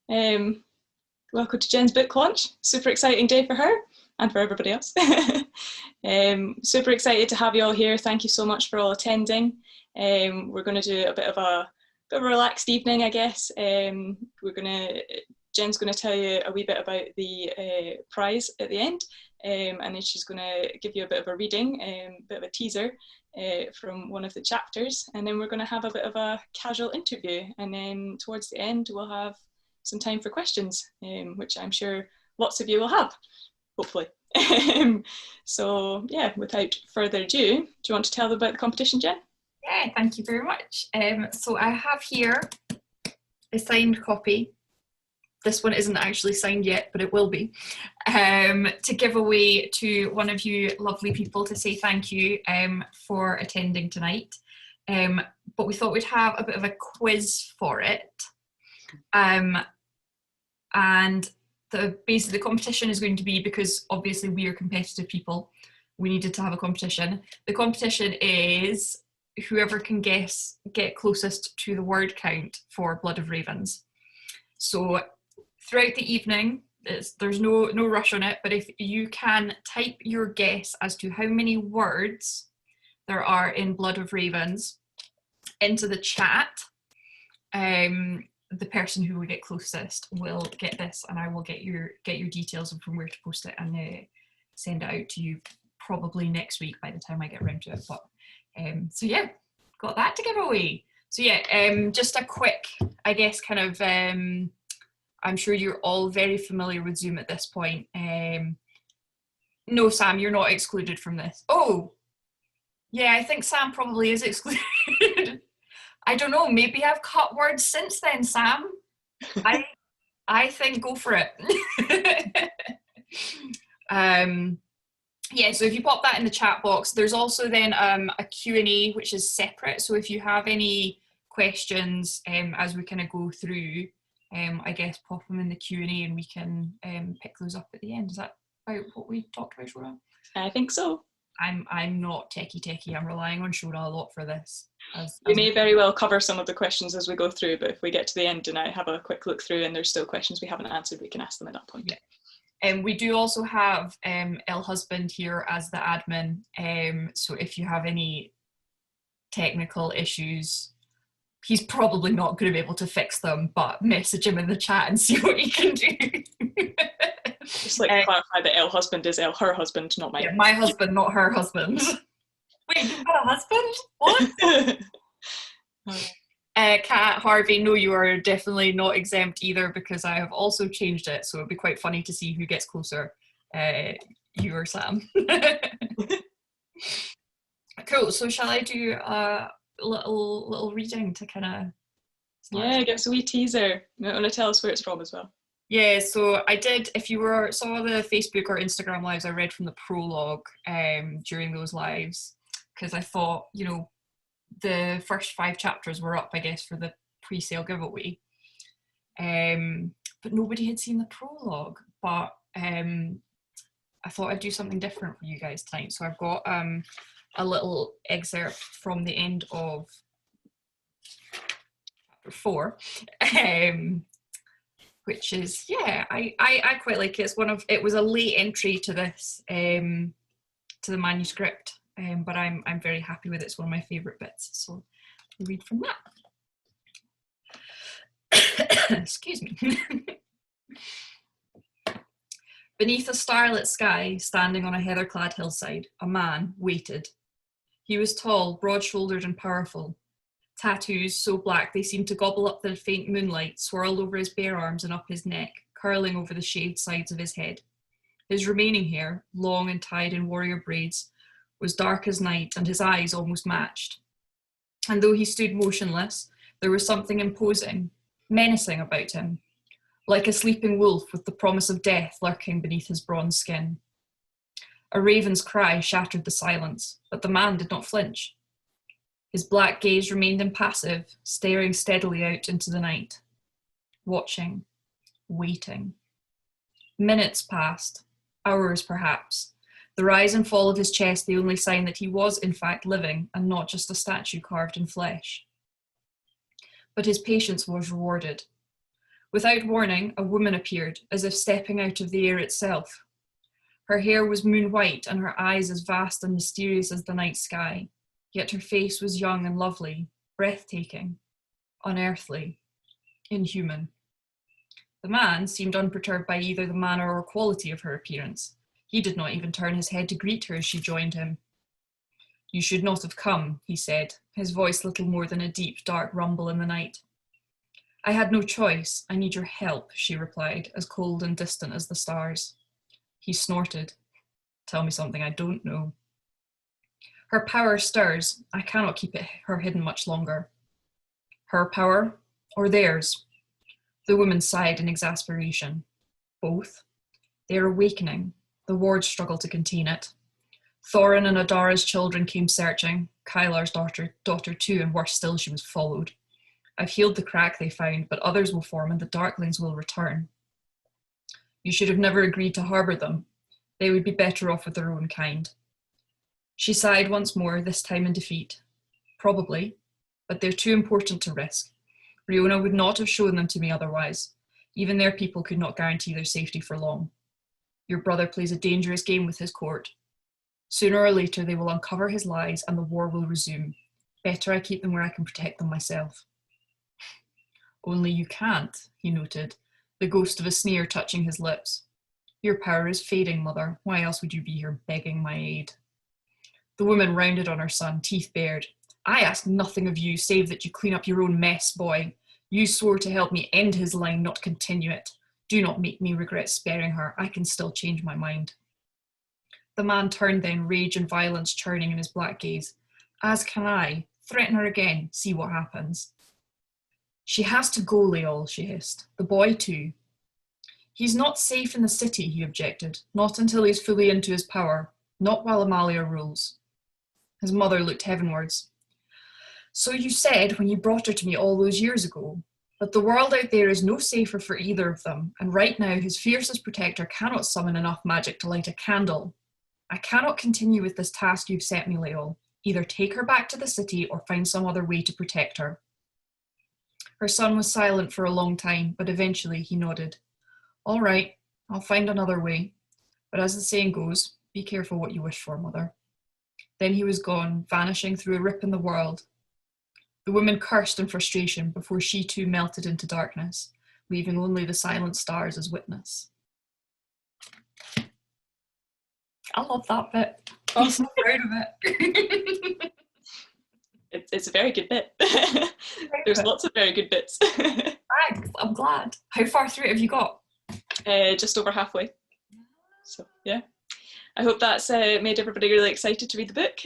Um, Welcome to Jen's book launch. Super exciting day for her and for everybody else. Super excited to have you all here. Thank you so much for all attending. We're going to do a bit of a relaxed evening, I guess. Jen's going to tell you a wee bit about the prize at the end, and then she's going to give you a bit of a reading, a bit of a teaser from one of the chapters, and then we're going to have a bit of a casual interview, and then towards the end we'll have some time for questions, which I'm sure lots of you will have, hopefully. So yeah, without further ado, do you want to tell them about the competition, Jen? Yeah, thank you very much. So I have here a signed copy. This one isn't actually signed yet, but it will be, to give away to one of you lovely people to say thank you for attending tonight. But we thought we'd have a bit of a quiz for it. And basically the competition is going to be, because obviously we are competitive people, we needed to have a competition. The competition is whoever can get closest to the word count for Blood of Ravens. So throughout the evening, there's no rush on it, but if you can type your guess as to how many words there are in Blood of Ravens into the chat, the person who will get closest will get this, and I will get your details and from where to post it and send it out to you probably next week by the time I get around to it. But so yeah, got that to give away. So yeah, just a quick, I guess, kind of, I'm sure you're all very familiar with Zoom at this point. No, Sam, you're not excluded from this. Oh, yeah, I think Sam probably is excluded. I don't know, maybe I've cut words since then, Sam. I think go for it. Yeah, so if you pop that in the chat box, there's also then a Q&A which is separate. So if you have any questions as we kind of go through, I guess pop them in the Q&A and we can pick those up at the end. Is that about what we talked about, Shona? I think so. I'm not techie. I'm relying on Shona a lot for this. We may very well cover some of the questions as we go through, but if we get to the end and I have a quick look through and there's still questions we haven't answered, we can ask them at that point. Yeah. We do also have El Husband here as the admin, so if you have any technical issues, he's probably not going to be able to fix them, but message him in the chat and see what he can do. Just like clarify that El Husband is her husband, not mine. Yeah, my husband, not her husband. Wait, you've got a husband? What? Kat, Harvey, no, you are definitely not exempt either, because I have also changed it, so it'd be quite funny to see who gets closer, you or Sam. Cool, so shall I do a little reading to kind of... Yeah, give us a wee teaser. You want to tell us where it's from as well? Yeah, so I did, if you saw the Facebook or Instagram lives, I read from the prologue during those lives, because I thought, you know, the first 5 chapters were up, I guess, for the pre-sale giveaway. But nobody had seen the prologue, but I thought I'd do something different for you guys tonight. So I've got a little excerpt from the end of chapter 4. Which is, yeah, I quite like it. It was a late entry to this, to the manuscript, but I'm very happy with it. It's one of my favourite bits. So I'll read from that. Excuse me. Beneath a starlit sky, standing on a heather-clad hillside, a man waited. He was tall, broad-shouldered and powerful. Tattoos so black they seemed to gobble up the faint moonlight swirled over his bare arms and up his neck, curling over the shaved sides of his head. His remaining hair, long and tied in warrior braids, was dark as night, and his eyes almost matched. And though he stood motionless, there was something imposing, menacing about him, like a sleeping wolf with the promise of death lurking beneath his bronze skin. A raven's cry shattered the silence, but the man did not flinch. His black gaze remained impassive, staring steadily out into the night. Watching, waiting. Minutes passed, hours perhaps, the rise and fall of his chest the only sign that he was in fact living and not just a statue carved in flesh. But his patience was rewarded. Without warning, a woman appeared, as if stepping out of the air itself. Her hair was moon-white and her eyes as vast and mysterious as the night sky, yet her face was young and lovely, breathtaking, unearthly, inhuman. The man seemed unperturbed by either the manner or quality of her appearance. He did not even turn his head to greet her as she joined him. "You should not have come," he said, his voice little more than a deep, dark rumble in the night. "I had no choice. I need your help," she replied, as cold and distant as the stars. He snorted. "Tell me something I don't know." "Her power stirs. I cannot keep her hidden much longer." "Her power or theirs?" The woman sighed in exasperation. "Both. They are awakening. The wards struggle to contain it. Thorin and Adara's children came searching, Kylar's daughter too, and worse still, she was followed. I've healed the crack they found, but others will form and the Darklings will return. You should have never agreed to harbour them. They would be better off with their own kind." She sighed once more, this time in defeat. "Probably, but they're too important to risk. Riona would not have shown them to me otherwise. Even their people could not guarantee their safety for long. Your brother plays a dangerous game with his court. Sooner or later they will uncover his lies and the war will resume. Better I keep them where I can protect them myself." "Only you can't," he noted, the ghost of a sneer touching his lips. "Your power is fading, Mother. Why else would you be here begging my aid?" The woman rounded on her son, teeth bared. "I ask nothing of you save that you clean up your own mess, boy. You swore to help me end his line, not continue it. Do not make me regret sparing her. I can still change my mind." The man turned then, rage and violence churning in his black gaze. "As can I. Threaten her again. See what happens." "She has to go, Leol," she hissed. "The boy too." "He's not safe in the city," he objected. "Not until he's fully into his power. Not while Amalia rules." His mother looked heavenwards. "So you said when you brought her to me all those years ago. But the world out there is no safer for either of them, and right now his fiercest protector cannot summon enough magic to light a candle. I cannot continue with this task you've set me, Leol. Either take her back to the city or find some other way to protect her." Her son was silent for a long time, but eventually he nodded. "All right, I'll find another way. But as the saying goes, be careful what you wish for, Mother." Then he was gone, vanishing through a rip in the world. The woman cursed in frustration before she too melted into darkness, leaving only the silent stars as witness. I love that bit. I'm so proud of it. It's a very good bit. There's lots of very good bits. I'm glad. How far through it have you got? Just over halfway. So yeah, I hope that's made everybody really excited to read the book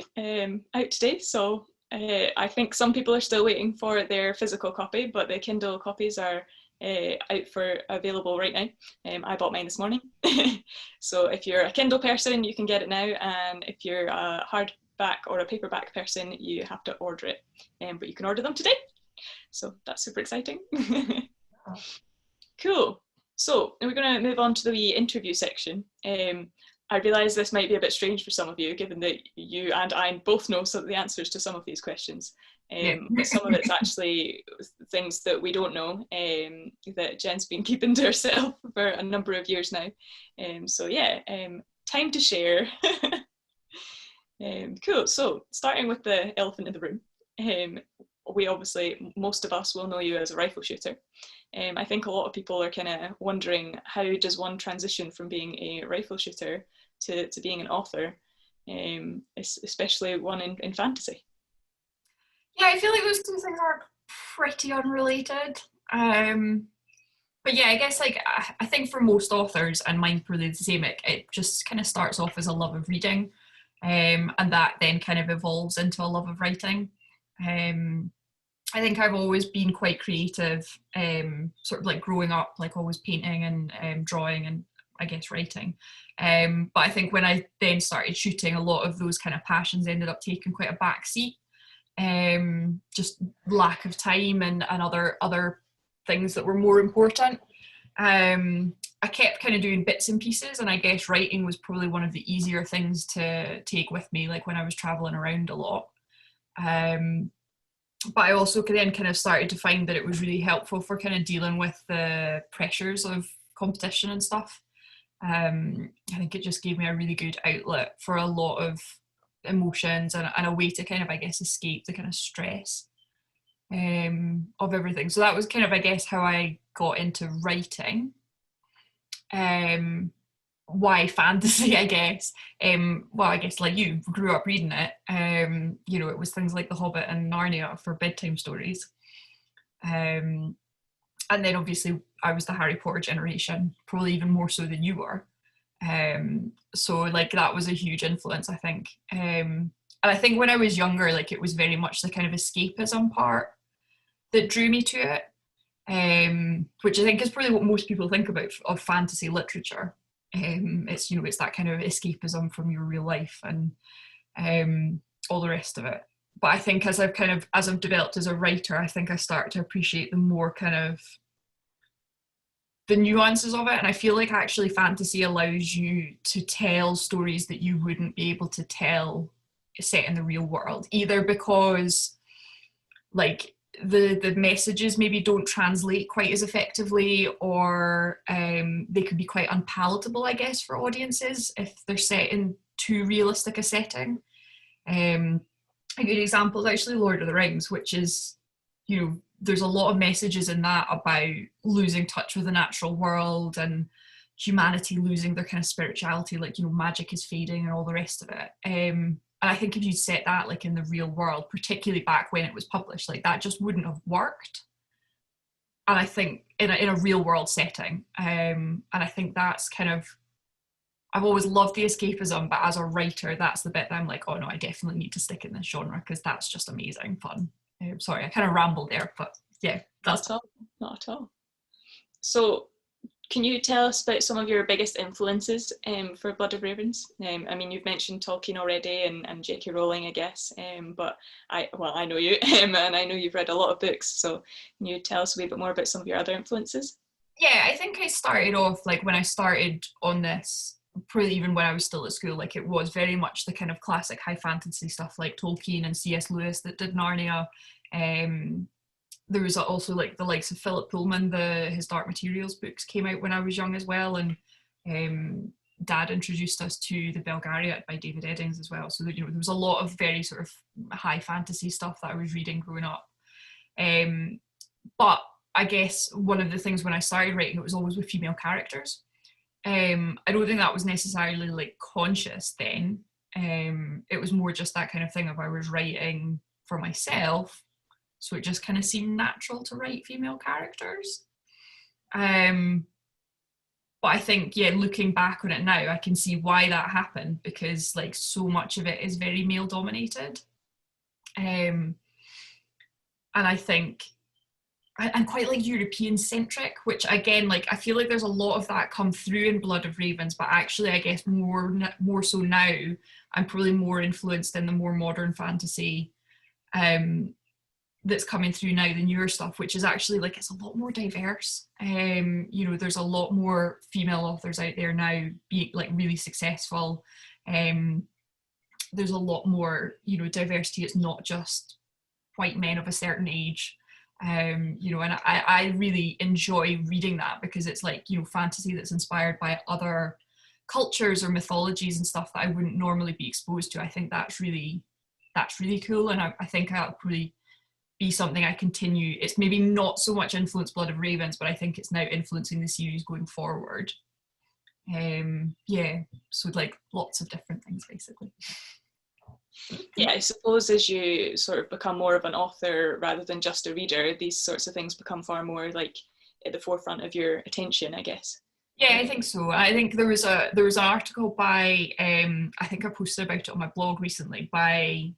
out today. So I think some people are still waiting for their physical copy, but the Kindle copies are out for available right now. I bought mine this morning. So if you're a Kindle person, you can get it now, and if you're a hardback or a paperback person, you have to order it. But you can order them today. So that's super exciting. Cool. So we're going to move on to the wee interview section. I realise this might be a bit strange for some of you, given that you and I both know some of the answers to some of these questions. But some of it's actually things that we don't know, that Jen's been keeping to herself for a number of years now. So yeah, time to share. Cool. So starting with the elephant in the room, we obviously, most of us will know you as a rifle shooter. I think a lot of people are kind of wondering, how does one transition from being a rifle shooter to being an author, especially one in fantasy? Yeah, I feel like those two things are pretty unrelated. But yeah, I guess like I think for most authors, and mine probably the same, it just kind of starts off as a love of reading, and that then kind of evolves into a love of writing. I think I've always been quite creative, sort of like growing up, like always painting and drawing and I guess writing. But I think when I then started shooting, a lot of those kind of passions ended up taking quite a back seat. Just lack of time and other things that were more important. I kept kind of doing bits and pieces, and I guess writing was probably one of the easier things to take with me, like when I was traveling around a lot. but I also then kind of started to find that it was really helpful for kind of dealing with the pressures of competition and stuff. I think it just gave me a really good outlet for a lot of emotions and a way to kind of, I guess, escape the kind of stress of everything. So that was kind of, I guess, how I got into writing. Why fantasy, I guess. Well, I guess like you grew up reading it. It was things like The Hobbit and Narnia for bedtime stories. And then obviously I was the Harry Potter generation, probably even more so than you were. So like that was a huge influence, I think. And I think when I was younger, like it was very much the kind of escapism part that drew me to it, which I think is probably what most people think about of fantasy literature. It's that kind of escapism from your real life and all the rest of it. But I think as I've developed as a writer, I think I start to appreciate the more kind of the nuances of it. And I feel like actually fantasy allows you to tell stories that you wouldn't be able to tell set in the real world, either because like the messages maybe don't translate quite as effectively, or they could be quite unpalatable, I guess, for audiences if they're set in too realistic a setting. A good example is actually Lord of the Rings, which is, there's a lot of messages in that about losing touch with the natural world and humanity losing their kind of spirituality, like, magic is fading and all the rest of it. And I think if you set that like in the real world, particularly back when it was published, like that just wouldn't have worked. And I think in a real world setting, and I think that's kind of, I've always loved the escapism, but as a writer, that's the bit that I'm like, oh no, I definitely need to stick in this genre because that's just amazing fun. Sorry, I kind of rambled there, but yeah. Not at all. So can you tell us about some of your biggest influences for Blood of Ravens? I mean, you've mentioned Tolkien already and J.K. Rowling, I guess, but I know you, and I know you've read a lot of books, so can you tell us a wee bit more about some of your other influences? Yeah, I think I started off, like when I started on this, probably even when I was still at school, like it was very much the kind of classic high fantasy stuff like Tolkien and C.S. Lewis that did Narnia. There was also like the likes of Philip Pullman, his Dark Materials books came out when I was young as well, and Dad introduced us to The Belgariad by David Eddings as well. So there was a lot of very sort of high fantasy stuff that I was reading growing up. But I guess one of the things when I started writing, it was always with female characters. I don't think that was necessarily like conscious then. It was more just that kind of thing of I was writing for myself, so it just kind of seemed natural to write female characters. But I think, yeah, looking back on it now, I can see why that happened, because like so much of it is very male dominated. And I think I'm quite like European centric, which again, like I feel like there's a lot of that come through in Blood of Ravens, but actually I guess more so now, I'm probably more influenced in the more modern fantasy that's coming through now than your stuff, which is actually like it's a lot more diverse. There's a lot more female authors out there now being like really successful. There's a lot more, diversity. It's not just white men of a certain age. And I really enjoy reading that because it's like, fantasy that's inspired by other cultures or mythologies and stuff that I wouldn't normally be exposed to. I think that's really cool, and I think that'll probably be something I continue. It's maybe not so much influenced Blood of Ravens, but I think it's now influencing the series going forward. So like lots of different things basically. Yeah, I suppose as you sort of become more of an author rather than just a reader, these sorts of things become far more like at the forefront of your attention, I guess. Yeah, I think so. I think there was an article by I think I posted about it on my blog recently by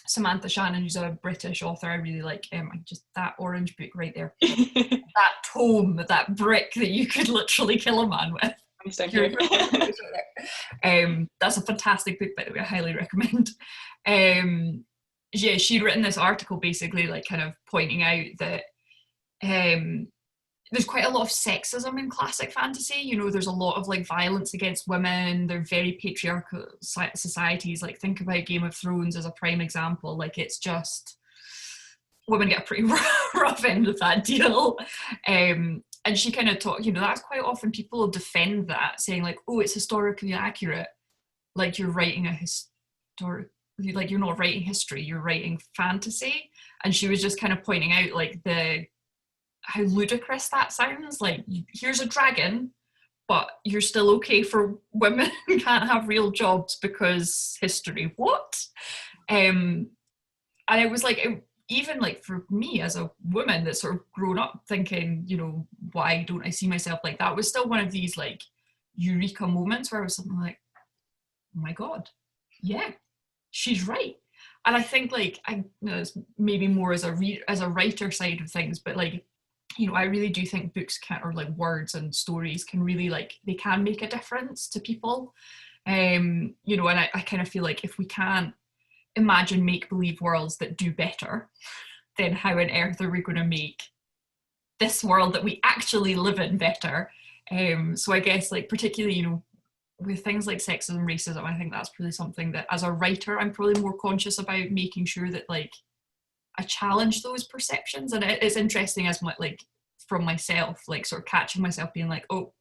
Samantha Shannon, who's a British author I really like. Just that orange book right there, that tome, that brick that you could literally kill a man with. That's a fantastic book, by the way. I highly recommend. She'd written this article basically like kind of pointing out that there's quite a lot of sexism in classic fantasy. There's a lot of like violence against women. They're very patriarchal societies. Like think about Game of Thrones as a prime example. Like it's just women get a pretty rough end of that deal. And she kind of talked, that's quite often people defend that, saying like, oh, it's historically accurate. Like you're writing like you're not writing history, you're writing fantasy. And she was just kind of pointing out like how ludicrous that sounds. Like, here's a dragon, but you're still okay for women who can't have real jobs because history, what? And it was like, even like for me as a woman that's sort of grown up thinking, why don't I see myself like that, was still one of these like eureka moments where I was something like, oh my God, yeah, she's right. And I think like, it's maybe more as a writer side of things, but like, I really do think books or like words and stories can really like, they can make a difference to people. And I kind of feel like if we can't imagine make-believe worlds that do better, then how on earth are we going to make this world that we actually live in better? So I guess like particularly, with things like sexism, racism, I think that's really something that as a writer, I'm probably more conscious about making sure that like I challenge those perceptions. And it's interesting as like from myself, like sort of catching myself being like, oh,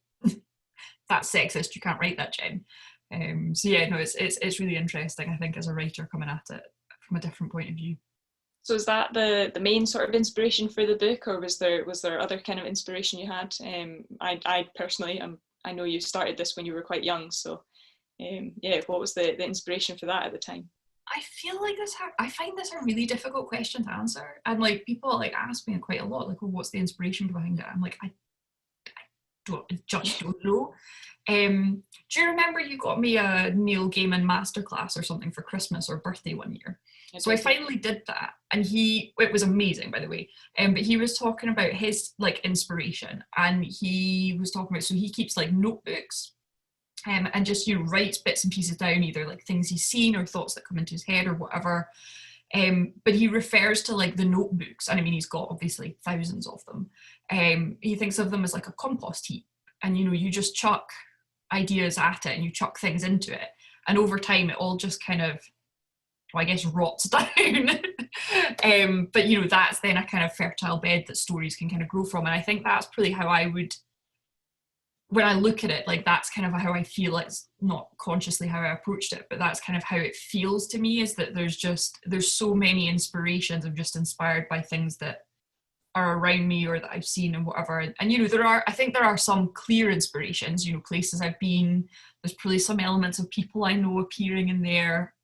that's sexist, you can't write that, Jen. So yeah, no, it's really interesting, I think, as a writer coming at it from a different point of view. So is that the main sort of inspiration for the book, or was there other kind of inspiration you had? I personally, I know you started this when you were quite young, so yeah, what was the inspiration for that at the time? I feel like I find this a really difficult question to answer, and like people like ask me quite a lot, like, well, what's the inspiration behind it? I'm like, I just don't know. Do you remember you got me a Neil Gaiman masterclass or something for Christmas or birthday one year? So I finally did that, and it was amazing, by the way. But he was talking about his like inspiration, and he was talking about, so he keeps like notebooks, and just writes bits and pieces down, either like things he's seen or thoughts that come into his head or whatever. But he refers to like the notebooks, and I mean he's got obviously thousands of them. He thinks of them as like a compost heap, and you just chuck ideas at it and you chuck things into it, and over time it all just kind of, well, I guess, rots down. But that's then a kind of fertile bed that stories can kind of grow from. And I think that's probably how I would, when I look at it, like that's kind of how I feel. It's not consciously how I approached it, but that's kind of how it feels to me, is that there's so many inspirations. I'm just inspired by things that are around me or that I've seen and whatever. And I think there are some clear inspirations, places I've been. There's probably some elements of people I know appearing in there,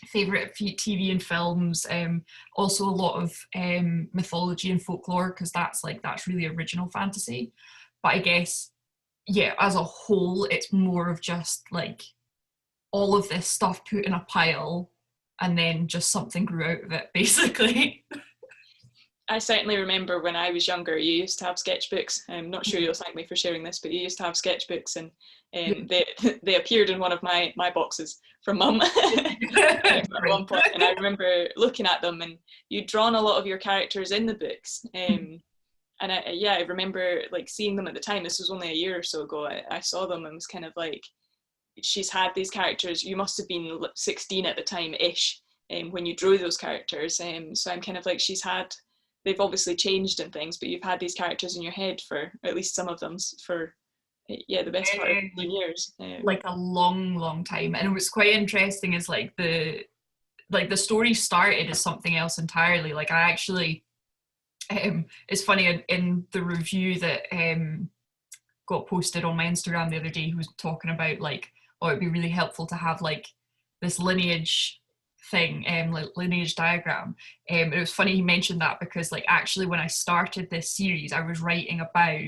favorite TV and films, also a lot of mythology and folklore, because that's really original fantasy. But I guess, yeah, as a whole, it's more of just like all of this stuff put in a pile and then just something grew out of it, basically. I certainly remember when I was younger, you used to have sketchbooks. I'm not sure you'll thank me for sharing this, but you used to have sketchbooks, and they appeared in one of my boxes from Mum at one point. And I remember looking at them, and you'd drawn a lot of your characters in the books. And I remember like seeing them at the time. This was only a year or so ago. I saw them and was kind of like, she's had these characters. You must have been 16 at the time-ish when you drew those characters. So I'm kind of like, they've obviously changed and things, but you've had these characters in your head for, or at least some of them, for the best part of 15 years. Like a long time. And it was quite interesting, is like the story started as something else entirely. Like I actually, it's funny, in the review that got posted on my Instagram the other day, he was talking about like, oh, it'd be really helpful to have like this lineage thing, like lineage diagram. It was funny he mentioned that, because like actually when I started this series, I was writing about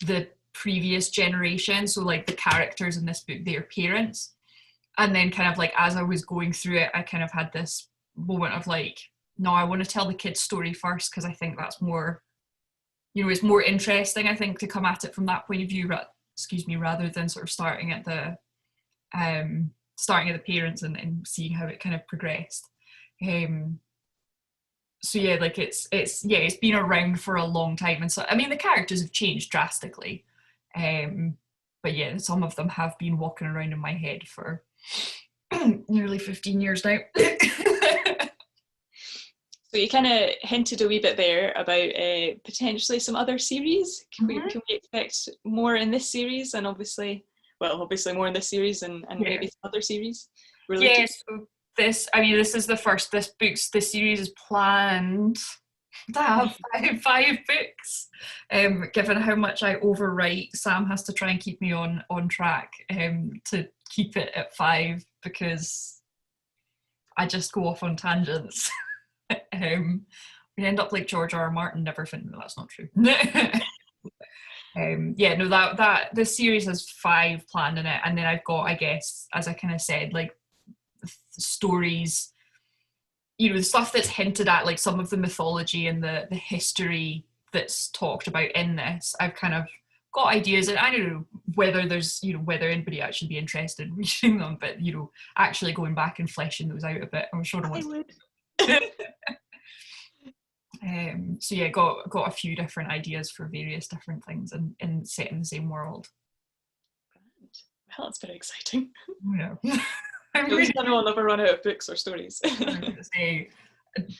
the previous generation, so like the characters in this book, their parents. And then kind of like as I was going through it, I kind of had this moment of like, no, I want to tell the kids' story first, because I think that's more, it's more interesting, I think, to come at it from that point of view, rather than sort of starting at the parents and seeing how it kind of progressed. So yeah, like it's been around for a long time, and so I mean the characters have changed drastically, but yeah, some of them have been walking around in my head for nearly 15 years now. So you kind of hinted a wee bit there about potentially some other series. Can we expect more in this series, and obviously more in this series, and maybe some other series related? Yes. So this is the first. This series is planned to have five books. Given how much I overwrite, Sam has to try and keep me on track to keep it at 5, because I just go off on tangents. We end up like George R. R. Martin, never think. No, that's not true. That this series has 5 planned in it, and then I've got, I guess, as I kind of said, like stories, the stuff that's hinted at, like some of the mythology and the history that's talked about in this. I've kind of got ideas, and I don't know whether there's, whether anybody actually be interested in reading them, but actually going back and fleshing those out a bit, I'm sure no one's. So yeah, got a few different ideas for various different things and set in the same world. Well, that's very exciting. Yeah. I'll never run out of books or stories. Say,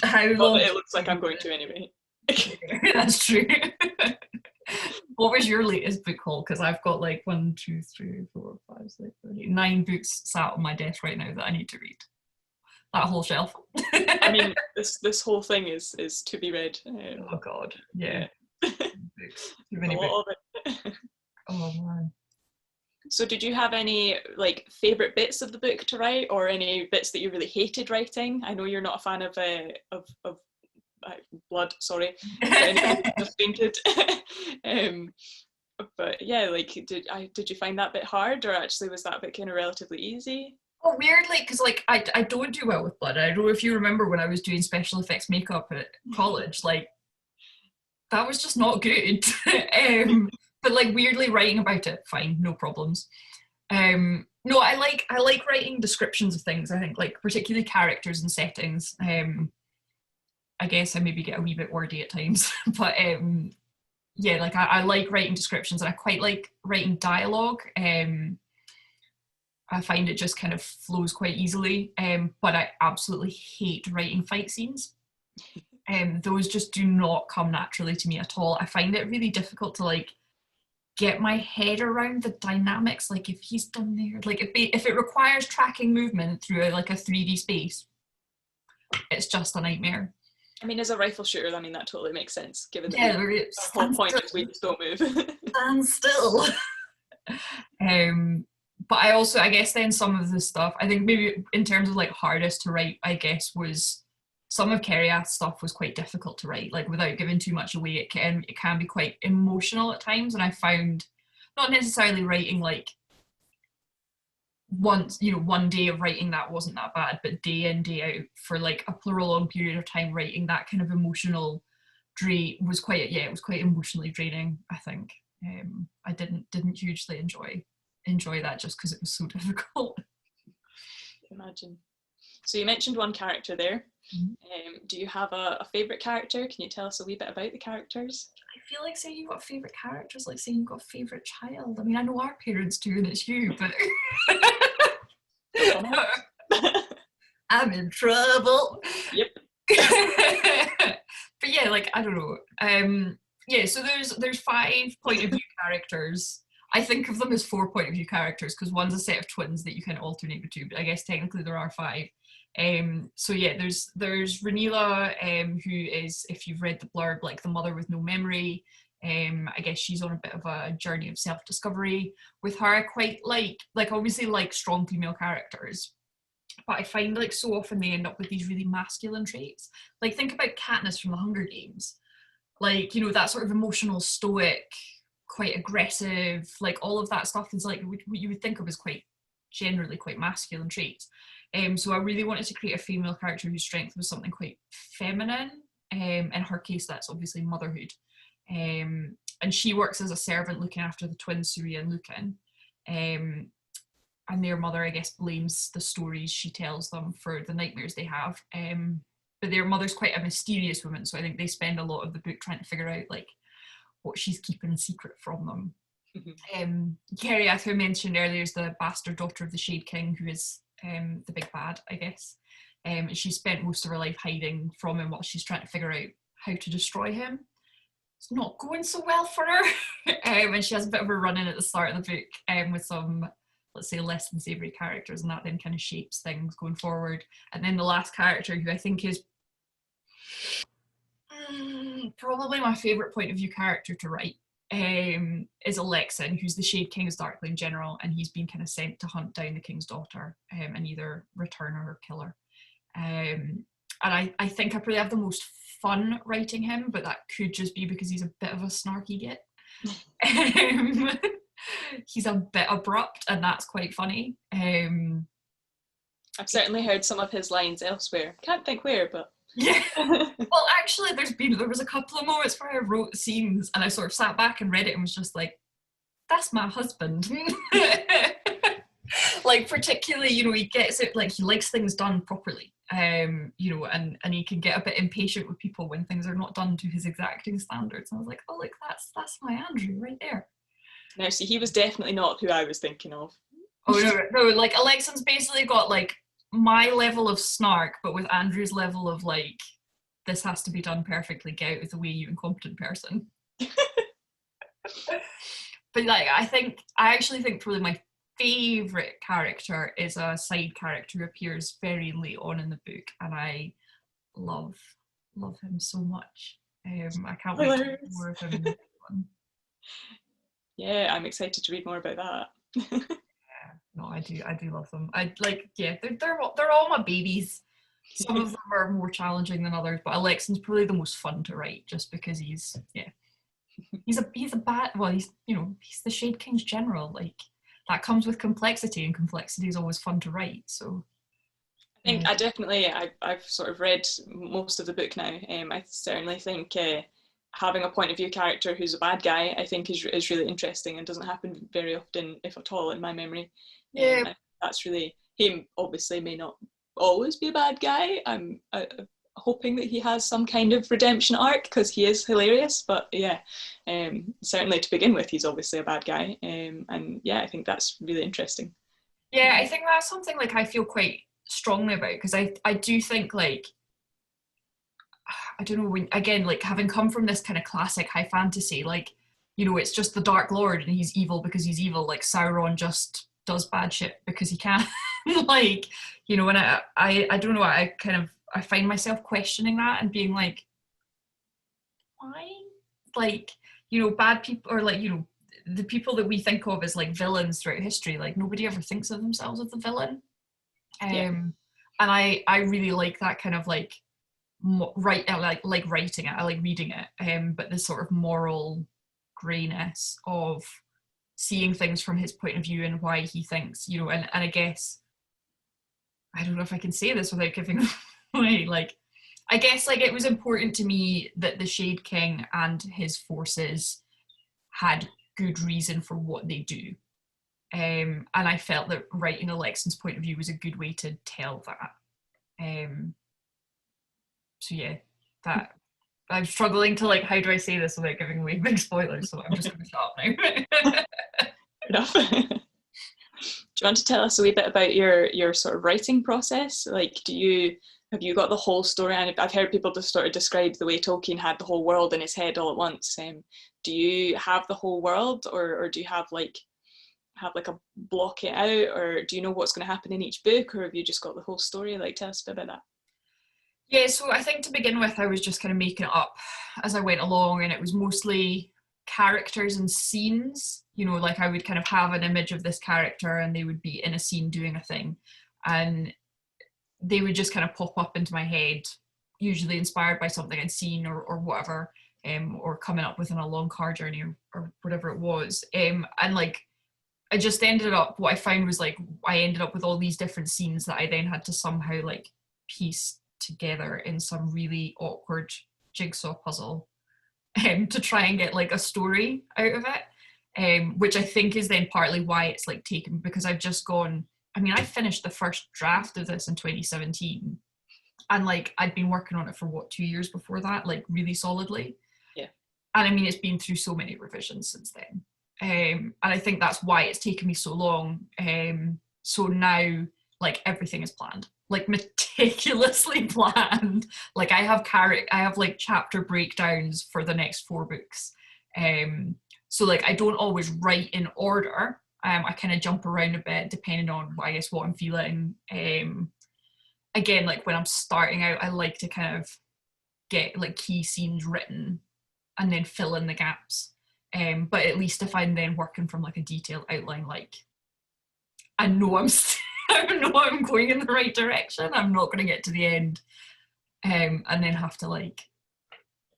how long? It looks like I'm going to anyway. That's true. What was your latest book haul? Because I've got like 1, 2, 3, 4, 5, 6, 7, 8, 9 books sat on my desk right now that I need to read. That whole shelf. I mean, this whole thing is to be read. Oh God, yeah. Books. Too many a books. lot of it. Oh man. So did you have any like favourite bits of the book to write, or any bits that you really hated writing? I know you're not a fan of blood, sorry, just fainted. But yeah, like did you find that bit hard, or actually was that bit kind of relatively easy? Well, weirdly, because like I don't do well with blood. I don't know if you remember when I was doing special effects makeup at college, like that was just not good. But like weirdly writing about it, fine, no problems. No, I like writing descriptions of things. I think, like particularly characters and settings. I guess I maybe get a wee bit wordy at times, but yeah, like I like writing descriptions, and I quite like writing dialogue. I find it just kind of flows quite easily, but I absolutely hate writing fight scenes. Those just do not come naturally to me at all. I find it really difficult to like get my head around the dynamics. Like if he's done there, like if it requires tracking movement through a 3D space, it's just a nightmare. I mean, as a rifle shooter, I mean that totally makes sense. Given that the whole point is we just don't move. Stand still. But I guess then some of the stuff, I think maybe in terms of like hardest to write, I guess was some of Keriath's stuff was quite difficult to write, like without giving too much away. It can be quite emotional at times, and I found not necessarily writing like one day of writing that wasn't that bad, but day in day out for like a prolonged period of time writing that kind of emotional drain was quite emotionally draining. I think I didn't hugely enjoy that just because it was so difficult. Imagine. So you mentioned one character there. Do you have a favourite character? Can you tell us a wee bit about the characters? I feel like saying you've got favourite characters, like saying you've got a favourite child. I mean, I know our parents do, and it's you, but I'm in trouble. Yep. But yeah, like I don't know. Yeah, so there's 5 point of view characters. I think of them as 4 point of view characters because one's a set of twins that you can alternate between, but I guess technically there are 5. So yeah, there's Ranila, who is, if you've read the blurb, like the mother with no memory. I guess she's on a bit of a journey of self-discovery. With her, I quite like obviously like strong female characters, but I find like so often they end up with these really masculine traits. Like think about Katniss from the Hunger Games, like that sort of emotional, stoic, quite aggressive, like all of that stuff is like what you would think of as generally quite masculine traits. So I really wanted to create a female character whose strength was something quite feminine. In her case, that's obviously motherhood. And she works as a servant looking after the twins, Surya and Lucan. And their mother, I guess, blames the stories she tells them for the nightmares they have. But their mother's quite a mysterious woman, so I think they spend a lot of the book trying to figure out like what she's keeping secret from them. Keriath, who I mentioned earlier, is the bastard daughter of the Shade King, who is the big bad, I guess. And she spent most of her life hiding from him while she's trying to figure out how to destroy him. It's not going so well for her. And she has a bit of a run-in at the start of the book with some, let's say, less than savoury characters, and that then kind of shapes things going forward. And then the last character, who I think is probably my favourite point of view character to write, is Alexin, who's the Shade King's Darkling General, and he's been kind of sent to hunt down the King's daughter and either return her or kill her. And I think I probably have the most fun writing him, but that could just be because he's a bit of a snarky git. He's a bit abrupt, and that's quite funny. I've certainly heard some of his lines elsewhere. Can't think where, but yeah. Well, actually, there was a couple of moments where I wrote scenes and I sort of sat back and read it and was just like, that's my husband. Like, particularly, he gets it, like, he likes things done properly, and he can get a bit impatient with people when things are not done to his exacting standards. And I was like, oh, look, that's my Andrew right there. Now, see, he was definitely not who I was thinking of. Oh, no, like, Alexin's basically got, like, my level of snark, but with Andrew's level of, like, this has to be done perfectly, get out of the way, you incompetent person. But, like, I actually think probably my favourite character is a side character who appears very late on in the book, and I love him so much. I can't wait to read more of him in the next one. Yeah, I'm excited to read more about that. Yeah, no, I do love them. They're all my babies. Some of them are more challenging than others, but Alexin's probably the most fun to write, just because he's a bad, well, he's the Shade King's general. Like, that comes with complexity, and complexity is always fun to write. So I think I've sort of read most of the book now. I certainly think having a point of view character who's a bad guy, I think is really interesting and doesn't happen very often, if at all, in my memory. Yeah, that's really him. Obviously, may not always be a bad guy. I'm hoping that he has some kind of redemption arc, because he is hilarious. But yeah, certainly to begin with, he's obviously a bad guy. And yeah, I think that's really interesting. Yeah, I think that's something, like, I feel quite strongly about, because I do think, like, I don't know, when, again, like, having come from this kind of classic high fantasy, like, it's just the Dark Lord and he's evil because he's evil, like Sauron just does bad shit because he can. Like, and I don't know, I find myself questioning that and being like, why? Like, bad people, or like, the people that we think of as, like, villains throughout history, like, nobody ever thinks of themselves as the villain. And I really like that kind of, like, I like writing it, I like reading it, but this sort of moral greyness of seeing things from his point of view and why he thinks, and I guess, I don't know if I can say this without giving away, like, I guess, like, it was important to me that the Shade King and his forces had good reason for what they do. And I felt that writing Alexin's point of view was a good way to tell that. So yeah, that I'm struggling to, like, how do I say this without giving away big spoilers, so I'm just going to shut up now. Fair enough. Do you want to tell us a wee bit about your sort of writing process? Like, have you got the whole story? And I've heard people just sort of describe the way Tolkien had the whole world in his head all at once. Do you have the whole world, or do you have a block it out, or do you know what's going to happen in each book, or have you just got the whole story? Like, tell us a bit about that. Yeah, so I think to begin with, I was just kind of making it up as I went along, and it was mostly characters and scenes. Like, I would kind of have an image of this character and they would be in a scene doing a thing, and they would just kind of pop up into my head, usually inspired by something I'd seen or whatever, or coming up within a long car journey or whatever it was. And like, I just ended up, what I found was, like, I ended up with all these different scenes that I then had to somehow, like, piece together in some really awkward jigsaw puzzle to try and get, like, a story out of it, which I think is then partly why it's, like, taken, because I've just gone, I finished the first draft of this in 2017, and, like, I'd been working on it for 2 years before that, like, really solidly. Yeah. And it's been through so many revisions since then, and I think that's why it's taken me so long. So now, like, everything is planned. like meticulously planned. Like I have like chapter breakdowns for the next 4 books. So like I don't always write in order. I kind of jump around a bit depending on, I guess, what I'm feeling. Again, like when I'm starting out, I like to kind of get like key scenes written and then fill in the gaps. But at least if I'm then working from like a detailed outline, like I know I know I'm going in the right direction. I'm not going to get to the end and then have to like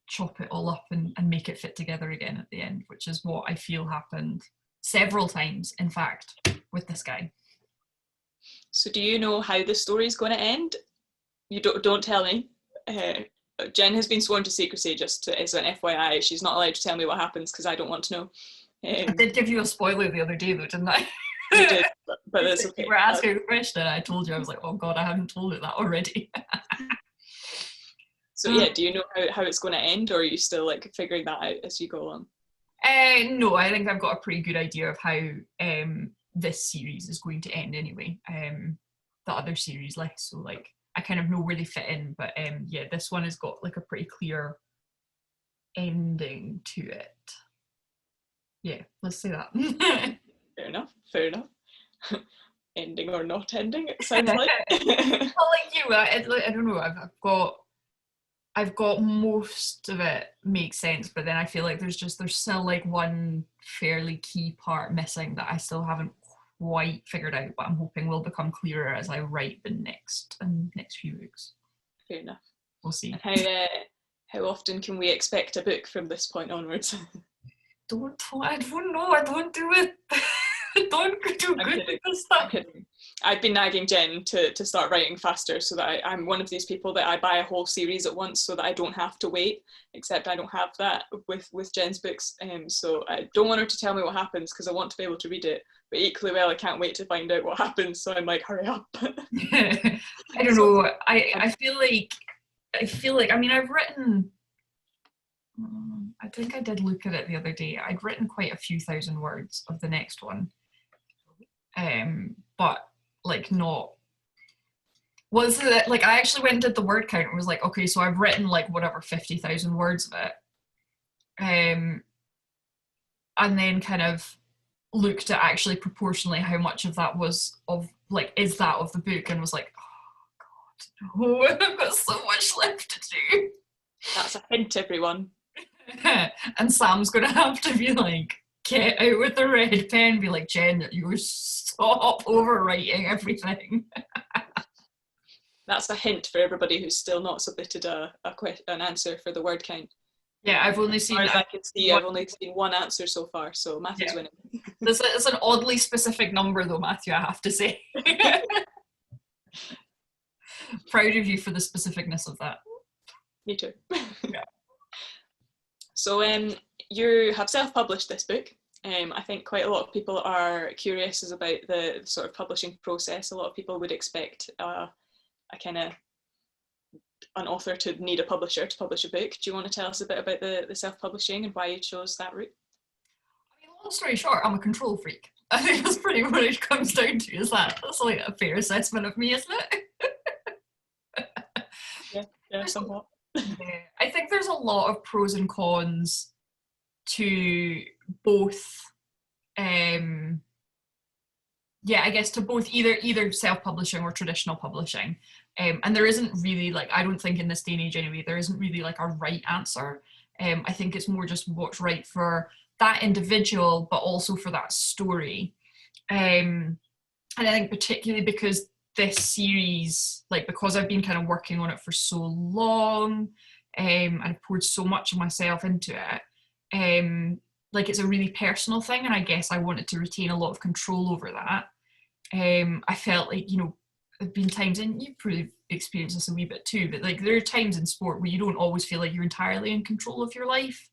chop it all up and make it fit together again at the end, which is what I feel happened several times, in fact, with this guy. So do you know how the story is going to end? You don't tell me. Jen has been sworn to secrecy, just as an FYI. She's not allowed to tell me what happens because I don't want to know. I did give you a spoiler the other day though, didn't I? You did, but that's okay. You were asking a question and I told you, I was like, oh God, I haven't told it that already. So yeah, do you know how it's going to end, or are you still like figuring that out as you go along? No, I think I've got a pretty good idea of how this series is going to end anyway. The other series less, so like I kind of know where they fit in, but yeah, this one has got like a pretty clear ending to it. Yeah, let's say that. Fair enough. Ending or not ending, it sounds like. Well, like you, I don't know. I've got most of it makes sense, but then I feel like there's still like one fairly key part missing that I still haven't quite figured out, but I'm hoping will become clearer as I write the next few books. Fair enough. We'll see. And how often can we expect a book from this point onwards? I don't know. I don't do it. Don't do good with this stuff. I've been nagging Jen to start writing faster, so that I'm one of these people that I buy a whole series at once so that I don't have to wait, except I don't have that with Jen's books. So I don't want her to tell me what happens because I want to be able to read it, but equally well I can't wait to find out what happens, so I'm like, hurry up. I don't know. I feel like I mean I've written, I think I did look at it the other day. I'd written quite a few thousand words of the next one. But like not, was it like I actually went and did the word count and was like, okay, so I've written like whatever 50,000 words of it. And then kind of looked at actually proportionally how much of that was of like, is that of the book, and was like, oh God, no, I've got so much left to do. That's a hint, everyone. And Sam's gonna have to be like, get out with the red pen, be like, Jen, you stop overwriting everything. That's a hint for everybody who's still not submitted an answer for the word count. Yeah, I've only seen. As far as I can see, I've only seen one answer so far, so Matthew's winning. It's an oddly specific number, though, Matthew, I have to say. Proud of you for the specificness of that. Me too. Yeah. So you have self-published this book. I think quite a lot of people are curious about the sort of publishing process. A lot of people would expect a kind of an author to need a publisher to publish a book. Do you want to tell us a bit about the self-publishing and why you chose that route? I mean, long story short, I'm a control freak. I think that's pretty what it comes down to. That's like a fair assessment of me, isn't it? Yeah, somewhat. Yeah, I think there's a lot of pros and cons to both. I guess to both either self-publishing or traditional publishing. And there isn't really, like, I don't think in this day and age anyway, there isn't really like a right answer. I think it's more just what's right for that individual, but also for that story. And I think particularly because this series, like, because I've been kind of working on it for so long, and I've poured so much of myself into it, like, it's a really personal thing, and I guess I wanted to retain a lot of control over that. I felt like, you know, there've been times, and you've probably experienced this a wee bit too, but like there are times in sport where you don't always feel like you're entirely in control of your life.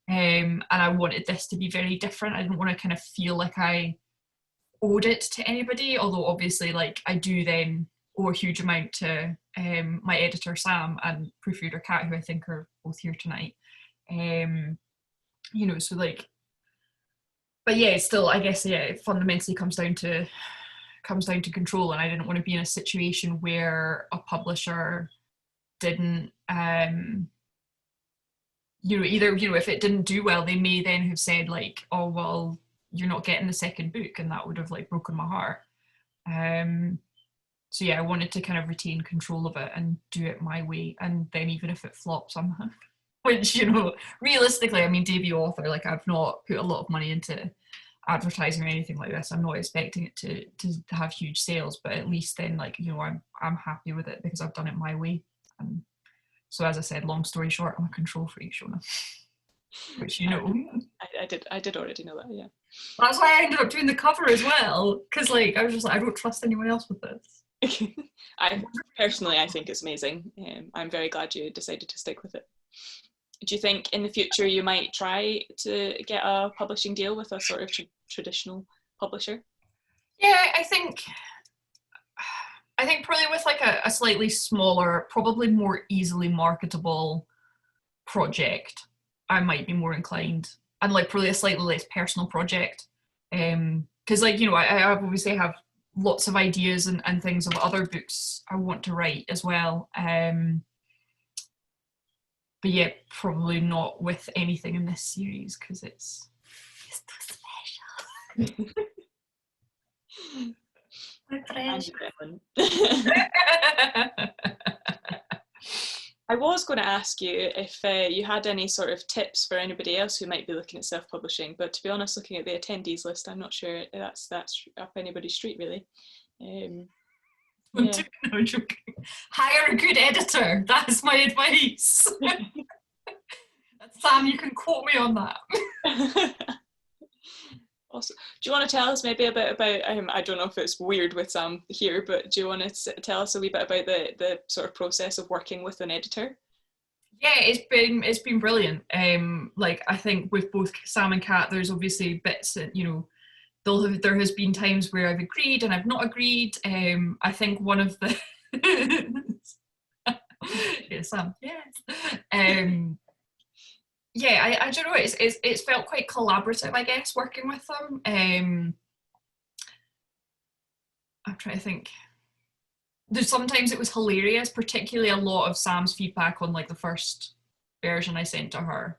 And I wanted this to be very different. I didn't want to kind of feel like I owed it to anybody, although obviously like I do then owe a huge amount to my editor Sam and proofreader Kat, who I think are both here tonight. You know, so like, but yeah, still I guess, yeah, it fundamentally comes down to comes down to control, and I didn't want to be in a situation where a publisher didn't either, if it didn't do well, they may then have said like, oh well, you're not getting the second book, and that would have like broken my heart. So yeah, I wanted to kind of retain control of it and do it my way, and then even if it flops, which realistically, I mean, debut author, like I've not put a lot of money into advertising or anything like this. I'm not expecting it to have huge sales, but at least then like I'm happy with it because I've done it my way. So as I said, long story short, I'm a control freak, Shona. Which I did already know that, yeah. That's why I ended up doing the cover as well, because like I was just like, I don't trust anyone else with this. I think it's amazing. I'm very glad you decided to stick with it. Do you think in the future you might try to get a publishing deal with a sort of traditional publisher? Yeah, I think probably with like a slightly smaller, probably more easily marketable project, I might be more inclined, and like probably a slightly less personal project, because like I obviously have lots of ideas and things of other books I want to write as well, but yeah, probably not with anything in this series because it's too special. My precious. I was going to ask you if you had any sort of tips for anybody else who might be looking at self-publishing, but to be honest, looking at the attendees list, I'm not sure that's up anybody's street, really. Yeah. No, joking. Hire a good editor. That is my advice. Sam, you can quote me on that. Also, do you want to tell us maybe a bit about, I don't know if it's weird with Sam here, but do you want to tell us a wee bit about the sort of process of working with an editor? Yeah, it's been brilliant. Like I think with both Sam and Kat, there's obviously bits that, there has been times where I've agreed and I've not agreed. I think one of the yeah, Sam, yes. Yeah, I don't know. It's felt quite collaborative, I guess, working with them. I'm trying to think. Sometimes it was hilarious, particularly a lot of Sam's feedback on like the first version I sent to her.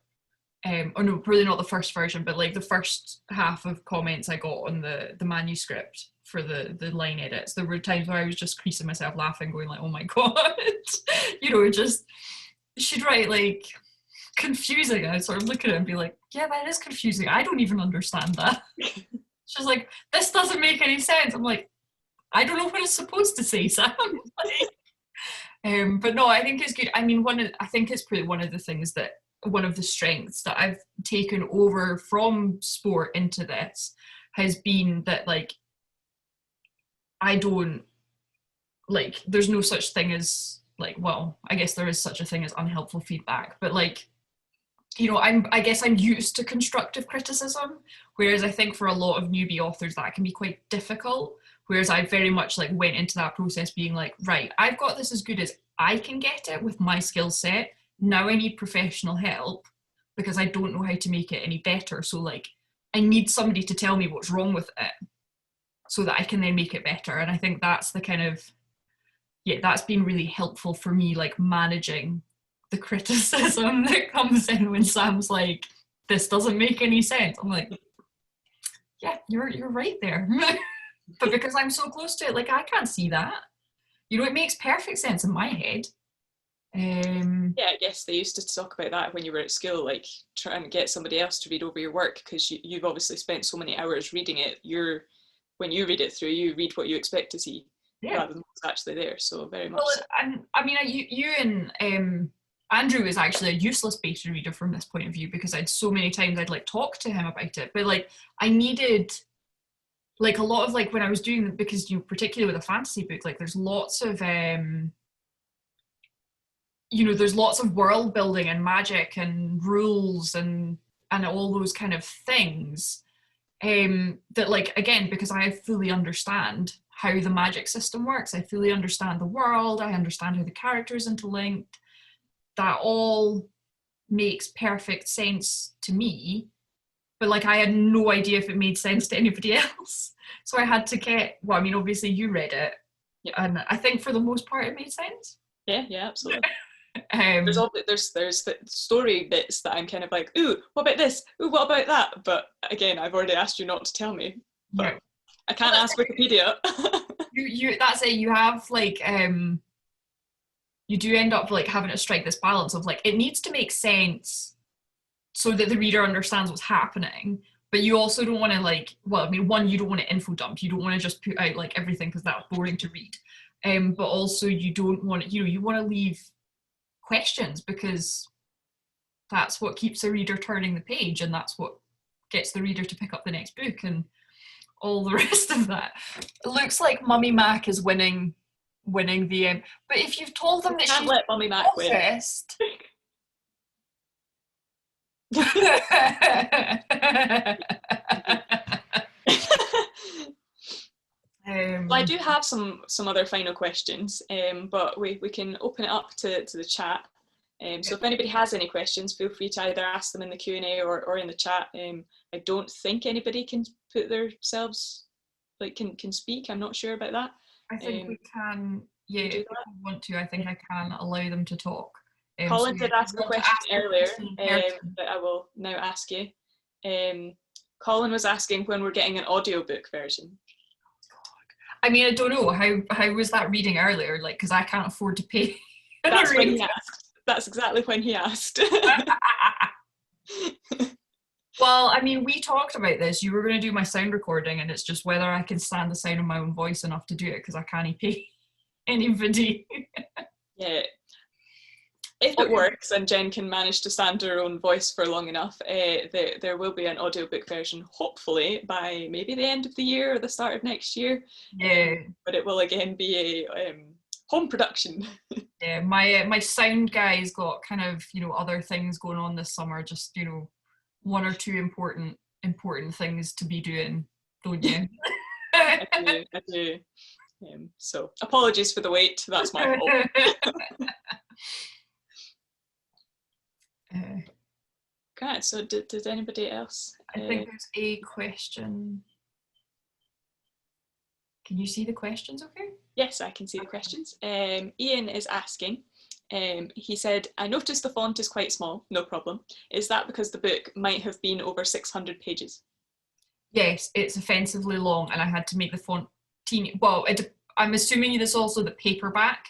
Oh no, probably not the first version, but like the first half of comments I got on the manuscript for the line edits. There were times where I was just creasing myself laughing, going like, "Oh my god," just she'd write like confusing. I sort of look at it and be like, yeah, that is confusing. I don't even understand that. She's like, this doesn't make any sense. I'm like, I don't know what it's supposed to say, Sam. But no, I think it's good. I mean, I think it's probably one of the strengths that I've taken over from sport into this has been that like I don't like there's no such thing as like, well, I guess there is such a thing as unhelpful feedback, but like I guess I'm used to constructive criticism, whereas I think for a lot of newbie authors that can be quite difficult. Whereas I very much like went into that process being like, right, I've got this as good as I can get it with my skill set. Now I need professional help because I don't know how to make it any better. So like I need somebody to tell me what's wrong with it so that I can then make it better. And I think that's the kind of, that's been really helpful for me, like managing the criticism that comes in when Sam's like, this doesn't make any sense. I'm like, yeah, you're right there. But because I'm so close to it, like I can't see that. It makes perfect sense in my head. Yeah, I guess they used to talk about that when you were at school, like trying to get somebody else to read over your work because you've obviously spent so many hours reading it. When you read it through, you read what you expect to see rather than what's actually there. So very much. Well, I mean, you and Andrew is actually a useless beta reader from this point of view because I'd so many times I'd like talk to him about it, but like I needed like a lot of like when I was doing, because particularly with a fantasy book, like there's lots of there's lots of world building and magic and rules and all those kind of things that like, again, because I fully understand how the magic system works, I fully understand the world, I understand how the characters interlinked, that all makes perfect sense to me, but like I had no idea if it made sense to anybody else. So I had to get, well, I mean, obviously you read it, Yep. and I think for the most part it made sense. Yeah, absolutely. Um, There's the story bits that I'm kind of like, ooh, what about this? Ooh, what about that? But again, I've already asked you not to tell me. But yeah. I can't ask Wikipedia. You that's it. You have like you do end up like having to strike this balance of like it needs to make sense so that the reader understands what's happening, but you also don't want to like, well, I mean, one, you don't want to info dump, you don't want to just put out like everything because that's boring to read, but also you don't want to, you want to leave questions because that's what keeps the reader turning the page, and that's what gets the reader to pick up the next book and all the rest of that. It looks like Mummy Mac is winning the but if you've told them that Can't she's let Mummy Mac win. Well, I do have some other final questions, but we can open it up to the chat. So if anybody has any questions, feel free to either ask them in the Q&A or in the chat. I don't think anybody can put themselves, like can speak. I'm not sure about that. I think we can, yeah, if we want to, I think I can allow them to talk. Colin did ask a question earlier that I will now ask you. Colin was asking when we're getting an audiobook version. I mean, I don't know, how was that reading earlier? Like, because I can't afford to pay. That's when he asked. That's exactly when he asked. Well, I mean, we talked about this. You were going to do my sound recording, and it's just whether I can stand the sound of my own voice enough to do it, because I can't pay anybody. Yeah. If it works and Jen can manage to stand her own voice for long enough, there will be an audiobook version, hopefully, by maybe the end of the year or the start of next year. Yeah. But it will again be a home production. Yeah, my sound guy's got kind of, other things going on this summer, just, one or two important things to be doing, don't you? I do. So apologies for the wait, that's my fault. Great, so did anybody else? I think there's a question. Can you see the questions okay? Yes, I can see the questions. Ian is asking, he said, I noticed the font is quite small, no problem. Is that because the book might have been over 600 pages? Yes, it's offensively long, and I had to make the font teeny. Well, I'm assuming it's also the paperback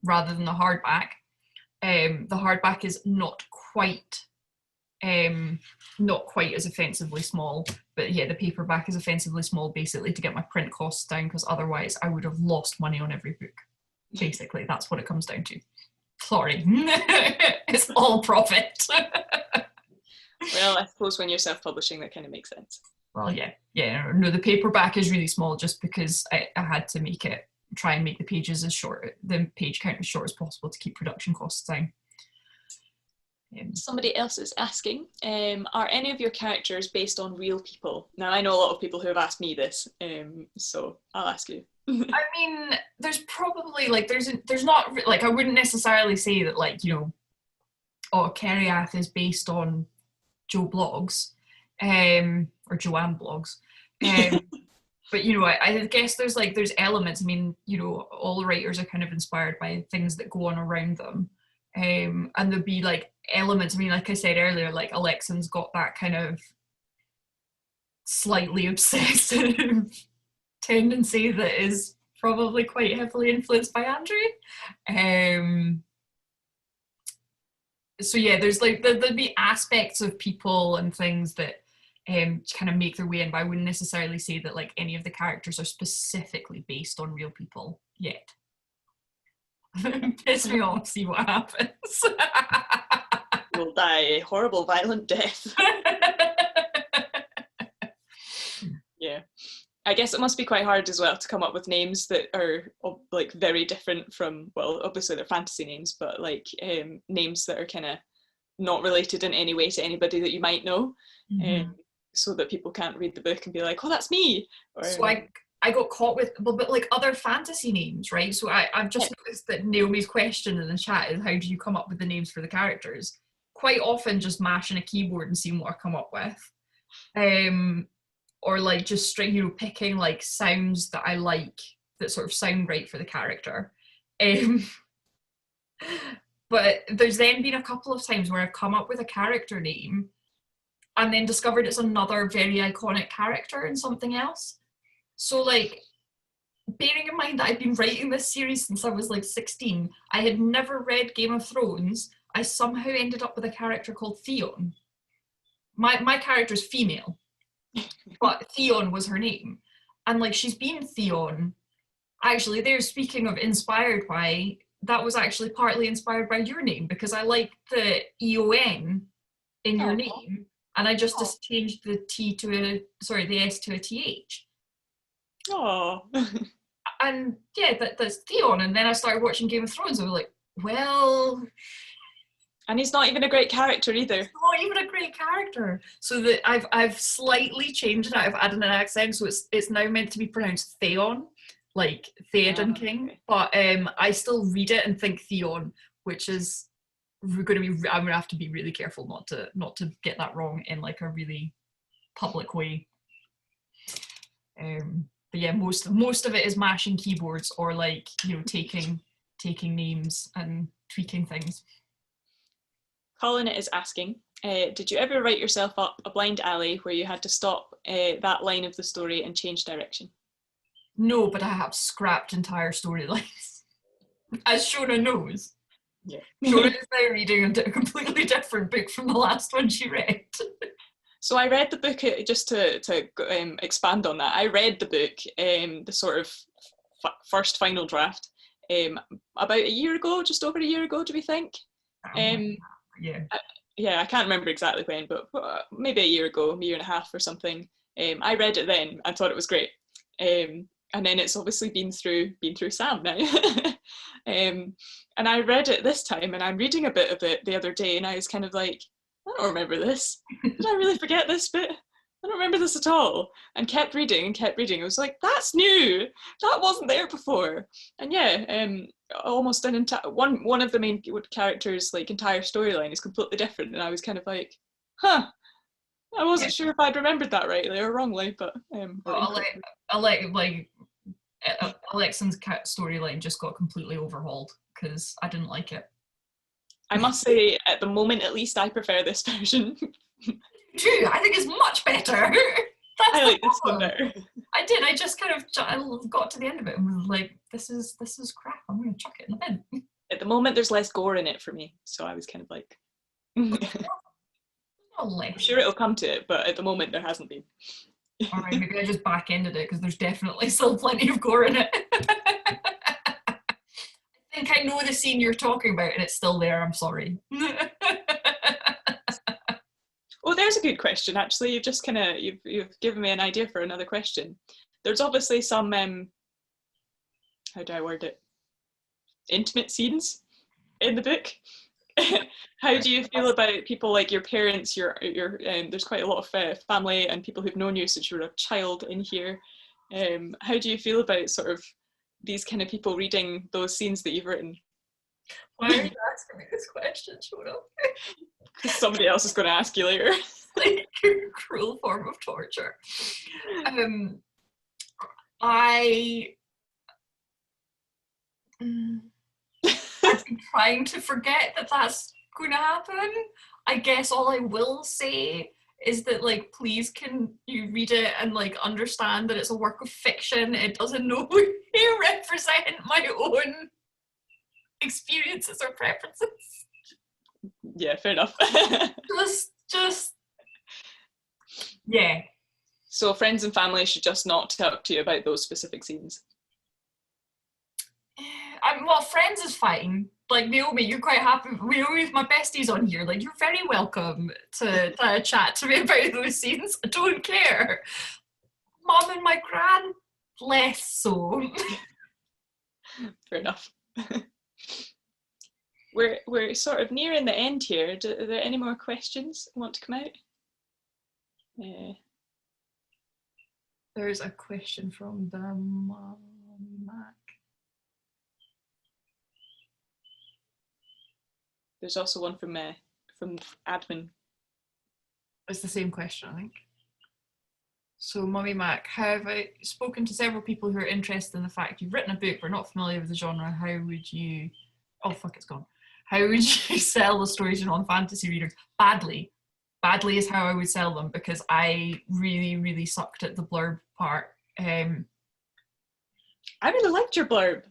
rather than the hardback. The hardback is not quite as offensively small, but yeah, the paperback is offensively small, basically to get my print costs down, because otherwise I would have lost money on every book. Basically, that's what it comes down to. Sorry. It's all profit. Well, I suppose when you're self-publishing, that kind of makes sense. Well, yeah. No, the paperback is really small just because I had to try and make the pages the page count as short as possible to keep production costs down. Somebody else is asking, are any of your characters based on real people? Now, I know a lot of people who have asked me this, so I'll ask you. I mean, there's probably, there's not, I wouldn't necessarily say that, Kerriath is based on Joe Blogs, or Joanne Blogs. But, I guess there's elements. I mean, all writers are kind of inspired by things that go on around them. And there'll be elements. I mean, like I said earlier, Alexan's got that kind of slightly obsessive tendency that is probably quite heavily influenced by Andrew. So yeah, there's there'll be aspects of people and things that kind of make their way in, but I wouldn't necessarily say that any of the characters are specifically based on real people yet. Piss me off, see what happens. You'll die a horrible, violent death. Yeah. I guess it must be quite hard as well to come up with names that are very different from, well, obviously they're fantasy names, but names that are kind of not related in any way to anybody that you might know, so that people can't read the book and be like, oh, that's me. So I got caught with, but other fantasy names, right? So I've just noticed that Naomi's question in the chat is, how do you come up with the names for the characters? Quite often just mashing a keyboard and seeing what I come up with. or like just straight, picking like sounds that I like that sort of sound right for the character. Um, but there's then been a couple of times where I've come up with a character name and then discovered it's another very iconic character in something else. So like, bearing in mind that I've been writing this series since I was like 16, I had never read Game of Thrones. I somehow ended up with a character called Theon. My character's female, but Theon was her name. And like, she's been Theon. Actually, there's, speaking of inspired by, that was actually partly inspired by your name, because I like the EON in your name, and I just changed the the S to a TH. Oh. And yeah, that's Theon. And then I started watching Game of Thrones, and I was like, well, and he's not even a great character either. He's not even a great character. So that I've slightly changed it. I've added an accent, so it's now meant to be pronounced Theon, like Theoden King. Okay. But I still read it and think Theon, which is I'm gonna have to be really careful not to get that wrong in like a really public way. But yeah, most of it is mashing keyboards or like, taking names and tweaking things. Colin is asking, did you ever write yourself up a blind alley where you had to stop that line of the story and change direction? No, but I have scrapped entire storylines. As Shona knows. Yeah. Shona is now reading a completely different book from the last one she read. So I read the book, just to expand on that, I read the book, the sort of first final draft, about a year ago, just over a year ago, do we think? Yeah. I can't remember exactly when, but maybe a year ago, a year and a half or something. I read it then and thought it was great. And then it's obviously been through Sam now. And I read it this time, and I'm reading a bit of it the other day, and I was kind of like, I don't remember this. Did I really forget this bit? I don't remember this at all. And kept reading and kept reading. I was like, that's new. That wasn't there before. And yeah, almost an entire one of the main characters' like entire storyline is completely different. And I was kind of like, huh. I wasn't sure if I'd remembered that rightly or wrongly, but Alexan's storyline just got completely overhauled because I didn't like it. I must say, at the moment at least, I prefer this version. True, I think it's much better. I like this one better. I did. I just kind of got to the end of it and was like, "This is crap. I'm going to chuck it in the bin." At the moment, there's less gore in it for me, so I was kind of like, I'm sure it'll come to it, but at the moment there hasn't been. All right, maybe I just back-ended it because there's definitely still plenty of gore in it. I think I know the scene you're talking about, and it's still there. I'm sorry. Oh, there's a good question. Actually, you've just you've given me an idea for another question. There's obviously some how do I word it? Intimate scenes in the book. How do you feel about people like your parents? There's quite a lot of family and people who've known you since you were a child in here. How do you feel about sort of these kind of people reading those scenes that you've written? Why are you asking me this question, Shona? Because somebody else is going to ask you later. Like a cruel form of torture. I've been trying to forget that that's going to happen. I guess all I will say is that, like, please can you read it and like understand that it's a work of fiction. It doesn't know you represent my own experiences or preferences. Yeah, fair enough. just yeah. So friends and family should just not talk to you about those specific scenes. Well, friends is fine. Like, Naomi, you're quite happy. Naomi, my besties on here. Like, you're very welcome to chat to me about those scenes. I don't care. Mum and my gran, less so. Fair enough. We're sort of nearing the end here. Are there any more questions want to come out? There's a question from the Mac. There's also one from admin. It's the same question, I think. So, Mummy Mac, have I spoken to several people who are interested in the fact you've written a book but not familiar with the genre? How would you... Oh, fuck, it's gone. How would you sell the story to non-fantasy readers? Badly. Badly is how I would sell them, because I really, really sucked at the blurb part. I really liked your blurb.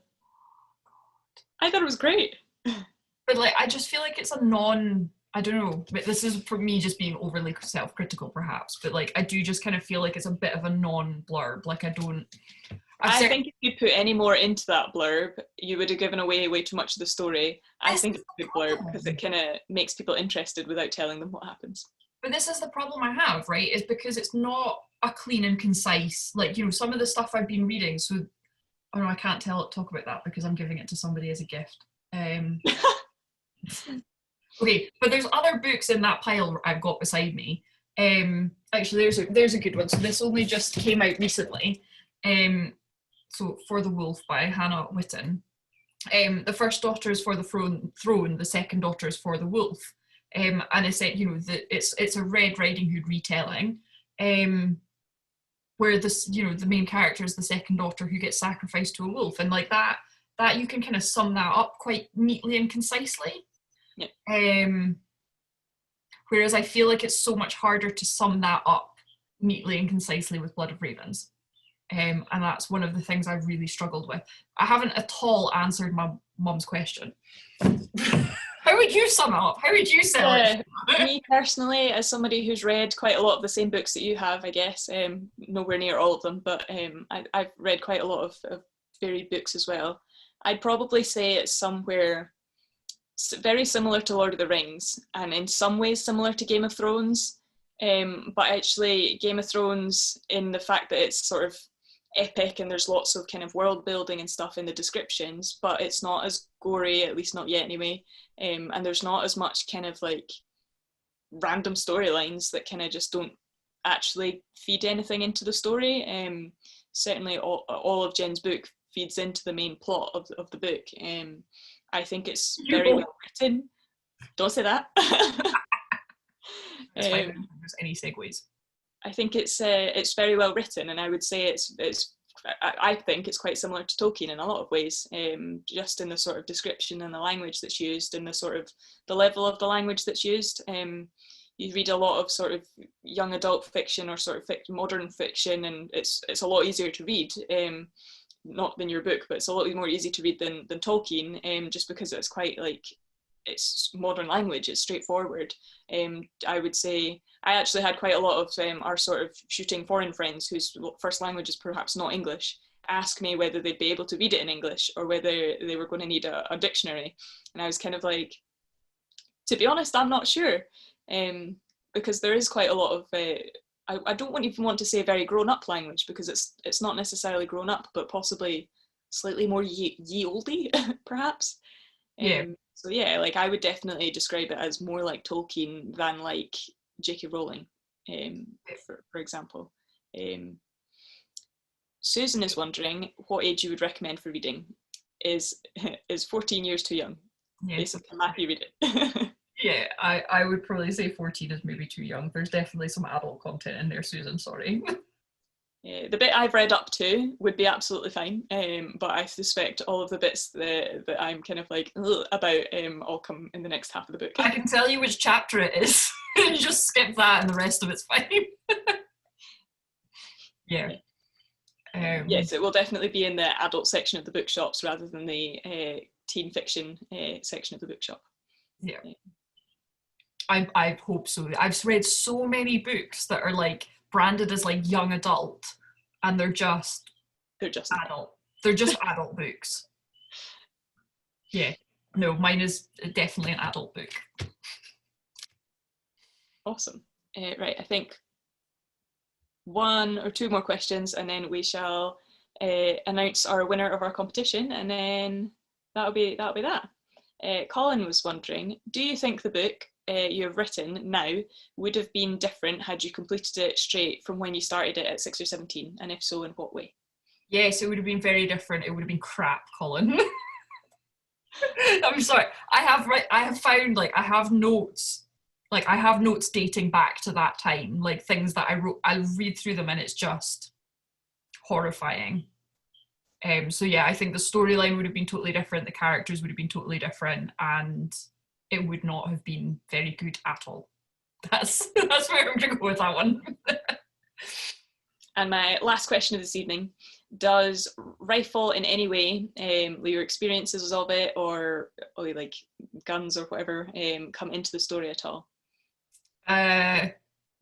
I thought it was great. But like, I just feel like it's I don't know, but this is for me just being overly self-critical perhaps, but like I do just kind of feel like it's a bit of a non-blurb. Like I think if you put any more into that blurb, you would have given away way too much of the story. I think it's a good blurb because it kind of makes people interested without telling them what happens. But this is the problem I have, right? Is because it's not a clean and concise, like, you know, some of the stuff I've been reading. So, oh no, I can't talk about that because I'm giving it to somebody as a gift. Okay, but there's other books in that pile I've got beside me. Actually, there's a good one. So this only just came out recently. So For the Wolf by Hannah Whitten. The first daughter is for the throne. The second daughter is for the wolf. And it's it's a Red Riding Hood retelling. Where the main character is the second daughter who gets sacrificed to a wolf, and like that you can kind of sum that up quite neatly and concisely. Yeah. Whereas I feel like it's so much harder to sum that up neatly and concisely with Blood of Ravens. And that's one of the things I've really struggled with. I haven't at all answered my mum's question. How would you sum it up? How would you sell it? Me personally, as somebody who's read quite a lot of the same books that you have, I guess, nowhere near all of them, but I've read quite a lot of varied books as well. I'd probably say it's somewhere very similar to Lord of the Rings, and in some ways similar to Game of Thrones, but actually Game of Thrones in the fact that it's sort of epic and there's lots of kind of world building and stuff in the descriptions, but it's not as gory, at least not yet anyway, and there's not as much kind of like random storylines that kind of just don't actually feed anything into the story. Certainly all of Jen's book feeds into the main plot of the book. I think it's very well written. Don't say that. It's fine if there's any segues. I think it's very well written, and I would say I think it's quite similar to Tolkien in a lot of ways, just in the sort of description and the language that's used, and the sort of the level of the language that's used. You read a lot of sort of young adult fiction or sort of modern fiction, and it's a lot easier to read. Not than your book, but it's a lot more easy to read than Tolkien, just because it's quite like, it's modern language, it's straightforward. I would say I actually had quite a lot of our sort of shooting foreign friends whose first language is perhaps not English ask me whether they'd be able to read it in English or whether they were going to need a dictionary, and I was kind of like, to be honest, I'm not sure, because there is quite a lot of I don't even want to say very grown-up language, because it's not necessarily grown up, but possibly slightly more ye oldie, perhaps. Yeah. So yeah, like I would definitely describe it as more like Tolkien than like J.K. Rowling, for example. Susan is wondering what age you would recommend for reading. Is 14 years too young? Yeah. Basically, Matthew, read it. Yeah, I would probably say 14 is maybe too young. There's definitely some adult content in there, Susan, sorry. Yeah, the bit I've read up to would be absolutely fine, but I suspect all of the bits that I'm kind of like about all come in the next half of the book. I can tell you which chapter it is. You just skip that and the rest of it's fine. Yeah. Yes, it will definitely be in the adult section of the bookshops rather than the teen fiction section of the bookshop. Yeah. I hope so. I've read so many books that are like branded as like young adult, and they're just adult. They're just adult books. Yeah. No, mine is definitely an adult book. Awesome. Right, I think one or two more questions, and then we shall announce our winner of our competition, and then that'll be that. Colin was wondering, do you think the book you have written now would have been different had you completed it straight from when you started it at 6 or 17, and if so, in what way? Yes, it would have been very different. It would have been crap, Colin. I'm sorry. I have found, like, I have notes Like, I have notes dating back to that time, like things that I wrote. I'll read through them and it's just horrifying. So yeah, I think the storyline would have been totally different, the characters would have been totally different, and it would not have been very good at all. That's where I'm gonna go with that one. And my last question of this evening, does Rifle in any way, your experiences of it, or like guns or whatever, come into the story at all?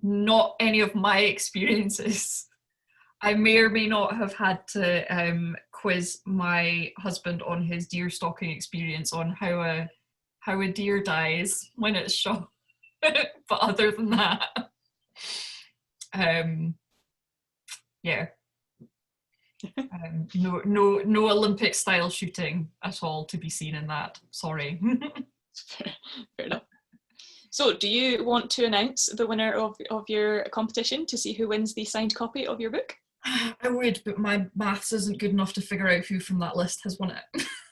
Not any of my experiences. I may or may not have had to quiz my husband on his deer stalking experience on how a deer dies when it's shot. But other than that, yeah, no Olympic style shooting at all to be seen in that. Sorry. Fair enough. So, do you want to announce the winner of your competition to see who wins the signed copy of your book? I would, but my maths isn't good enough to figure out who from that list has won it.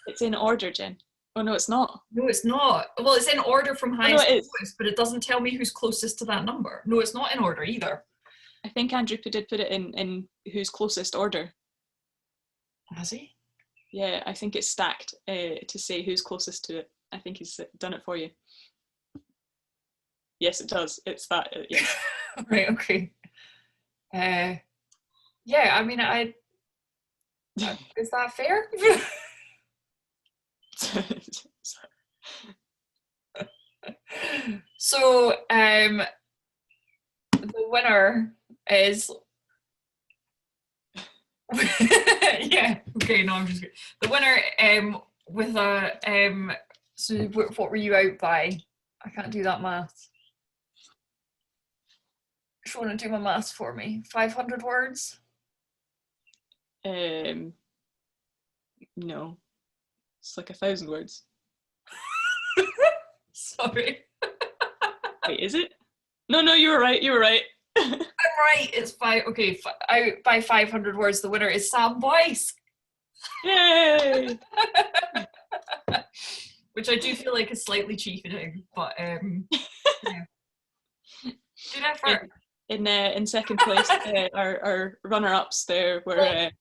It's in order, Jen. Oh no, it's not. No, it's not. Well, it's in order from highest to lowest, but it doesn't tell me who's closest to that number. No, it's not in order either. I think Andrew did put it in who's closest order. Has he? Yeah, I think it's stacked to say who's closest to it. I think he's done it for you. Yes, it does. It's that. Yeah. Right. Okay. Yeah. I mean, is that fair? So, the winner is. Yeah. Okay. No, I'm just. The winner with a So, what were you out by? I can't do that math. Just want to do my maths for me. 500 words? No. It's like 1,000 words. Sorry. Wait, is it? No, you were right. I'm right. It's okay, out by 500 words. The winner is Sam Boyce. Yay! Which I do feel like is slightly cheating, but yeah. Good effort. In second place, our runner-ups there were.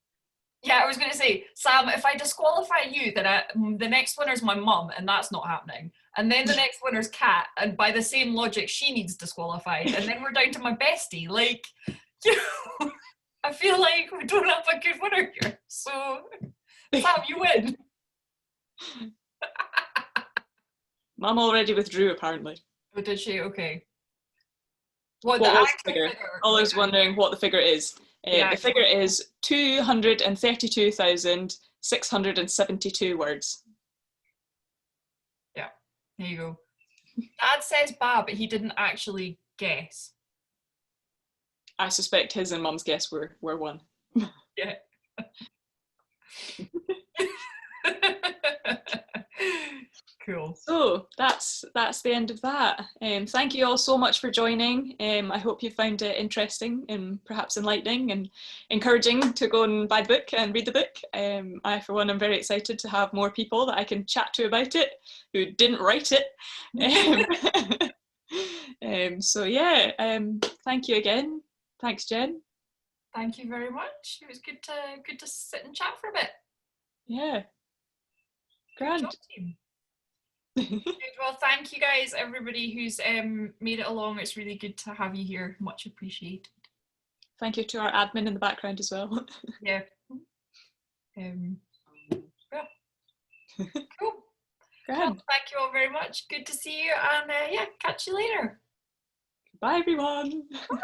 Yeah, I was going to say, Sam, if I disqualify you, then the next winner's my mum, and that's not happening. And then the next winner's Kat, and by the same logic, she needs disqualified. And then we're down to my bestie. Like, I feel like we don't have a good winner here. So, Sam, you win. Mum already withdrew, apparently. Oh, did she? Okay. What was the figure? Always wondering what the figure is. The figure is 232,672 words. Yeah, there you go. Dad says ba, but he didn't actually guess. I suspect his and Mum's guess were one. Yeah. Cool. So that's the end of that. Thank you all so much for joining. I hope you found it interesting and perhaps enlightening and encouraging to go and buy the book and read the book. I, for one, am very excited to have more people that I can chat to about it who didn't write it. So yeah, thank you again. Thanks, Jen. Thank you very much. It was good to sit and chat for a bit. Yeah. Grand. Good job, team. Well, thank you guys, everybody who's made it along. It's really good to have you here. Much appreciated. Thank you to our admin in the background as well. Yeah. Yeah. Cool. Well, thank you all very much. Good to see you, and yeah, catch you later. Bye, everyone. Bye.